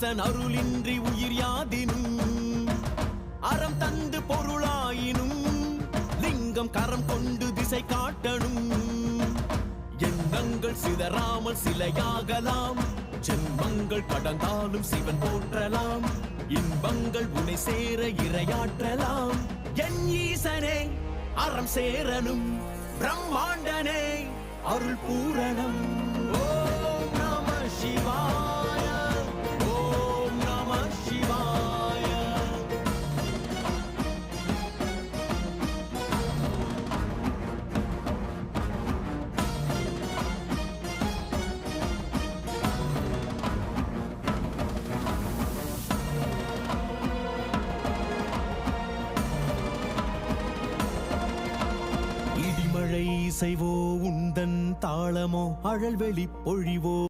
ஈசன் அருளின்றி உயிர் யாதினும் அறம் தந்து பொருளாயினும் லிங்கம் கரம் கொண்டு திசை காட்டணும் எண்ணங்கள் சிதறாமல் சிலையாகலாம் ஜென்மங்கள் கடந்தாலும் சிவன் போற்றலாம் இன்பங்கள் உனை சேர இரையாற்றலாம் என் ஈசனே அறம் சேரனும் பிரம்மாண்டனே அருள் பூரணம் ஓம் நம சிவாய ஓம் நம சிவாய இடிமழை செய்வோ உந்தன் தாளமோ அழல் வெளி பொழிவோ